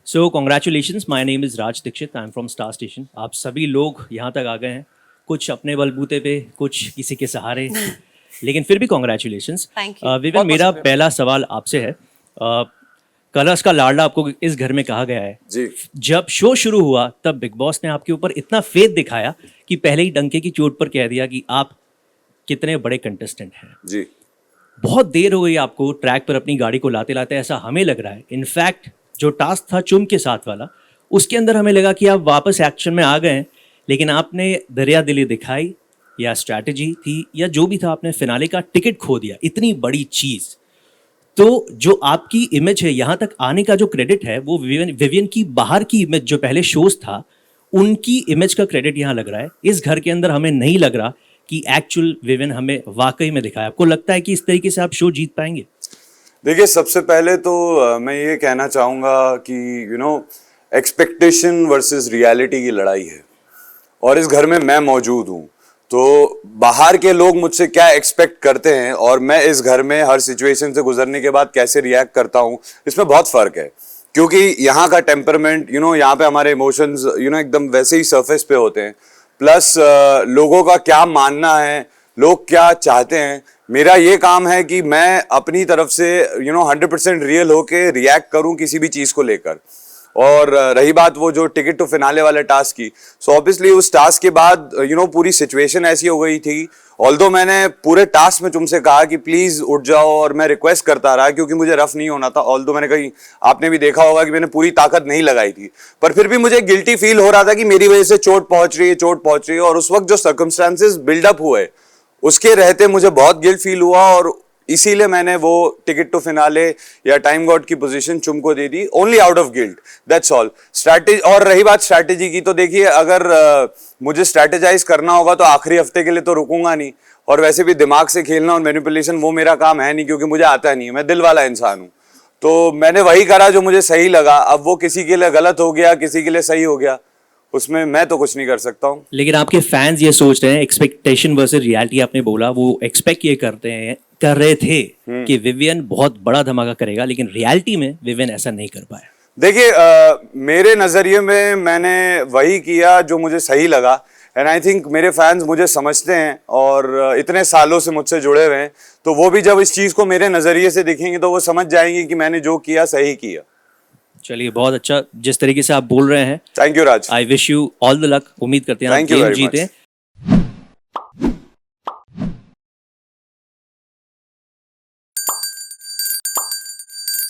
So congratulations, my name is Raj Dixit, I am from star station. आप सभी लोग यहाँ तक आ गए हैं, कुछ अपने बलबूते पे, कुछ किसी के सहारे, लेकिन फिर भी कॉन्ग्रेचुलेशंस। Thank you. विवेन, मेरा पहला सवाल आपसे है। कलर्स का लाडला आपको इस घर में कहा गया है जी। जब शो शुरू हुआ तब बिग बॉस ने आपके ऊपर इतना फेथ दिखाया कि पहले ही डंके की चोट पर कह दिया कि आप कितने बड़े कंटेस्टेंट हैं। जी। बहुत देर हो गई आपको ट्रैक पर अपनी गाड़ी को लाते लाते, ऐसा हमें लग रहा है। इनफैक्ट जो टास्क था चुम के साथ वाला, उसके अंदर हमें लगा कि आप वापस एक्शन में आ गए हैं, लेकिन आपने दरिया दिली दिखाई या स्ट्रैटेजी थी या जो भी था, आपने फिनाले का टिकट खो दिया। इतनी बड़ी चीज़, तो जो आपकी इमेज है, यहाँ तक आने का जो क्रेडिट है वो विवियन की बाहर की इमेज, जो पहले शोज था उनकी इमेज का क्रेडिट यहाँ लग रहा है। इस घर के अंदर हमें नहीं लग रहा कि एक्चुअल विवियन हमें वाकई में दिखाया। आपको लगता है कि इस तरीके से आप शो जीत पाएंगे? देखिए, सबसे पहले तो मैं ये कहना चाहूँगा कि एक्सपेक्टेशन वर्सेस रियलिटी की लड़ाई है और इस घर में मैं मौजूद हूँ, तो बाहर के लोग मुझसे क्या एक्सपेक्ट करते हैं और मैं इस घर में हर सिचुएशन से गुजरने के बाद कैसे रिएक्ट करता हूँ, इसमें बहुत फ़र्क है। क्योंकि यहाँ का टेम्परमेंट, यहाँ पे हमारे इमोशंस एकदम वैसे ही सरफेस पे होते हैं। प्लस लोगों का क्या मानना है, लोग क्या चाहते हैं, मेरा ये काम है कि मैं अपनी तरफ से 100% रियल होके रिएक्ट करूं किसी भी चीज़ को लेकर। और रही बात वो जो टिकट टू फिनाले वाले टास्क की, सो ऑब्वियसली उस टास्क के बाद पूरी सिचुएशन ऐसी हो गई थी। ऑल्दो मैंने पूरे टास्क में तुमसे कहा कि प्लीज़ उठ जाओ और मैं रिक्वेस्ट करता रहा क्योंकि मुझे रफ नहीं होना था। ऑल्दो मैंने कहीं, आपने भी देखा होगा कि मैंने पूरी ताकत नहीं लगाई थी, पर फिर भी मुझे गिल्टी फील हो रहा था कि मेरी वजह से चोट पहुंच रही है। और उस वक्त जो सर्कमस्टांसेस बिल्डअप हुए उसके रहते मुझे बहुत गिल्ट फील हुआ और इसीलिए मैंने वो टिकट टू फिनाले या टाइम गॉड की पोजीशन चुम को दे दी, only out of guilt, that's all. Strategy, और रही बात स्ट्रैटेजी की, तो देखिए अगर मुझे स्ट्रैटेजाइज करना होगा तो आखिरी हफ्ते के लिए तो रुकूंगा नहीं, और वैसे भी दिमाग से खेलना और मैनिपुलेशन वो मेरा काम है नहीं क्योंकि मुझे आता नहीं है, मैं दिल वाला इंसान हूँ। तो मैंने वही करा जो मुझे सही लगा। अब वो किसी के लिए गलत हो गया, किसी के लिए सही हो गया, उसमें मैं तो कुछ नहीं कर सकता हूँ। लेकिन आपके फैंस ये सोच रहे हैं, एक्सपेक्टेशन वर्सेस रियलिटी आपने बोला, वो एक्सपेक्ट ये कर रहे थे कि विवियन बहुत बड़ा धमाका करेगा, लेकिन रियलिटी में विवियन ऐसा नहीं कर पाया। देखिए, मेरे नज़रिए में मैंने वही किया जो मुझे सही लगा, एंड आई थिंक मेरे फैंस मुझे समझते हैं और इतने सालों से मुझसे जुड़े हुए हैं, तो वो भी जब इस चीज़ को मेरे नज़रिए से देखेंगे तो वो समझ जाएंगे कि मैंने जो किया सही किया। चलिए, बहुत अच्छा जिस तरीके से आप बोल रहे हैं। Thank you Raj. I wish you all the luck. उम्मीद करते हैं आप Thank you game very much. जीतें।